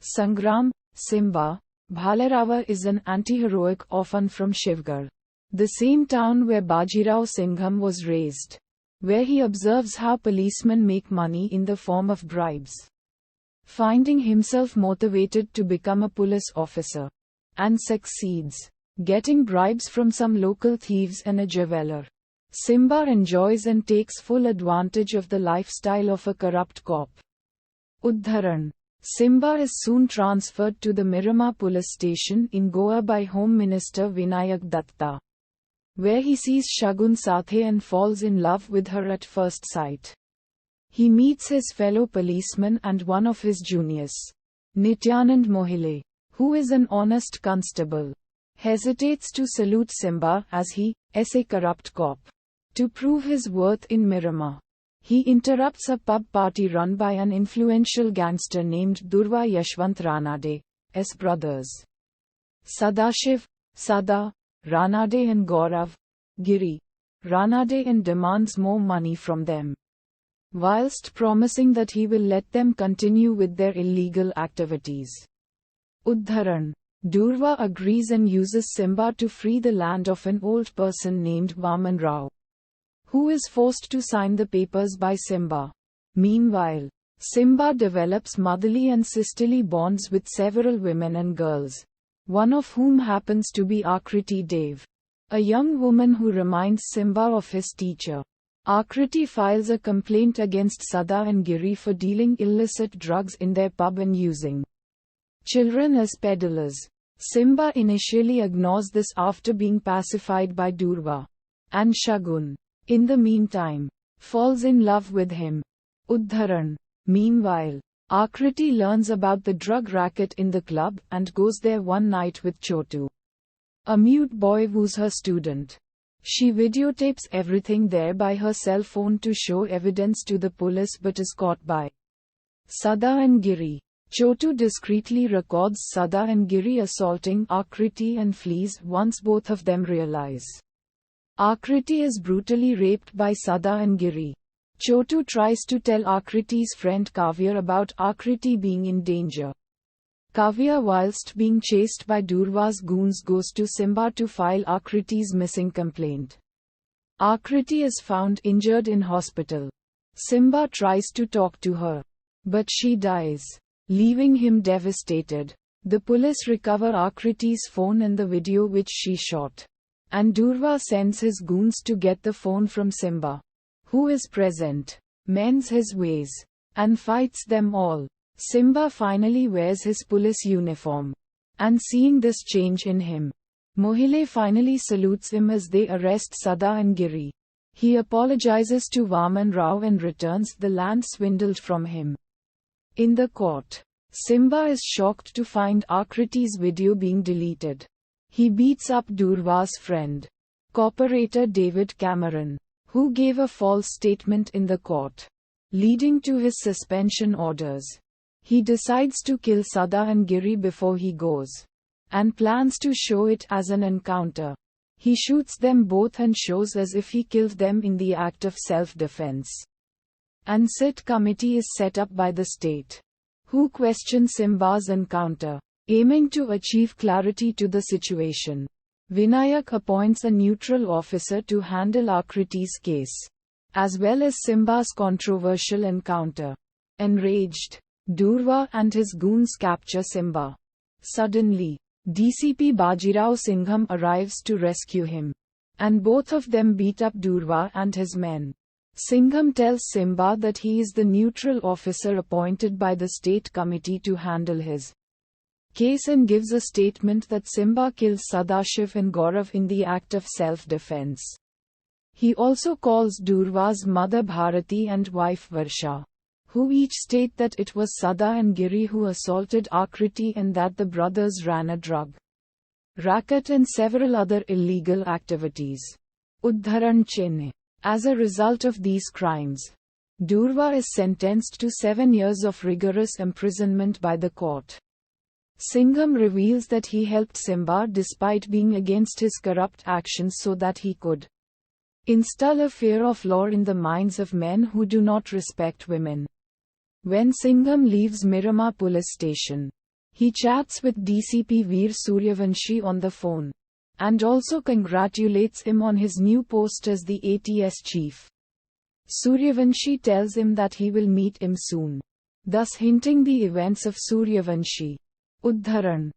Sangram, Simmba, Bhalerao is an anti-heroic orphan from Shivgarh, the same town where Bajirao Singham was raised, where he observes how policemen make money in the form of bribes. Finding himself motivated to become a police officer, and succeeds, getting bribes from some local thieves and a jeweler, Simmba enjoys and takes full advantage of the lifestyle of a corrupt cop. Udharan. Simmba is soon transferred to the Miramar police station in Goa by Home Minister Vinayak Datta, where he sees Shagun Sathe and falls in love with her at first sight. He meets his fellow policeman and one of his juniors, Nityanand Mohile, who is an honest constable, hesitates to salute Simmba as he is a corrupt cop. To prove his worth in Miramar, he interrupts a pub party run by an influential gangster named Durva Yashwant Ranade's brothers, Sadashiv, Sada, Ranade and Gaurav, Giri, Ranade, and demands more money from them, whilst promising that he will let them continue with their illegal activities. Udharan. Durva agrees and uses Simmba to free the land of an old person named Bhalerao, who is forced to sign the papers by Simmba. Meanwhile, Simmba develops motherly and sisterly bonds with several women and girls, one of whom happens to be Akriti Dev, a young woman who reminds Simmba of his teacher. Akriti files a complaint against Sada and Giri for dealing illicit drugs in their pub and using children as peddlers. Simmba initially ignores this after being pacified by Durva, and Shagun, in the meantime, falls in love with him. Udharan. Meanwhile, Akriti learns about the drug racket in the club and goes there one night with Chotu. A mute boy who's her student. She videotapes everything there by her cell phone to show evidence to the police but is caught by Sada and Giri. Chotu discreetly records Sada and Giri assaulting Akriti and flees once both of them realize Akriti is brutally raped by Sada and Giri. Chotu tries to tell Akriti's friend Kavya about Akriti being in danger. Kavya, whilst being chased by Durva's goons, goes to Simmba to file Akriti's missing complaint. Akriti is found injured in hospital. Simmba tries to talk to her, but she dies, leaving him devastated. The police recover Akriti's phone and the video which she shot, and Durva sends his goons to get the phone from Simmba, who is present, mends his ways, and fights them all. Simmba finally wears his police uniform, and seeing this change in him, Mohile finally salutes him as they arrest Sada and Giri. He apologizes to Bhalerao and returns the land swindled from him. In the court, Simmba is shocked to find Akriti's video being deleted. He beats up Durva's friend, cooperator David Cameron, who gave a false statement in the court, leading to his suspension orders. He decides to kill Sada and Giri before he goes, and plans to show it as an encounter. He shoots them both and shows as if he killed them in the act of self-defense. An sit committee is set up by the state, who question Simmba's encounter, aiming to achieve clarity to the situation. Vinayak appoints a neutral officer to handle Akriti's case, as well as Simmba's controversial encounter. Enraged, Durva and his goons capture Simmba. Suddenly, DCP Bajirao Singham arrives to rescue him, and both of them beat up Durva and his men. Singham tells Simmba that he is the neutral officer appointed by the state committee to handle his case and gives a statement that Simmba kills Sadashiv and Gaurav in the act of self-defense. He also calls Durva's mother Bharati and wife Varsha, who each state that it was Sada and Giri who assaulted Akriti and that the brothers ran a drug racket and several other illegal activities. Udharan Chenne. As a result of these crimes, Durva is sentenced to 7 years of rigorous imprisonment by the court. Singham reveals that he helped Simmba despite being against his corrupt actions so that he could instill a fear of law in the minds of men who do not respect women. When Singham leaves Miramar police station, He chats with DCP Veer Suryavanshi on the phone, and also congratulates him on his new post as the ATS chief. Suryavanshi tells him that he will meet him soon, thus hinting the events of Suryavanshi. Uddharan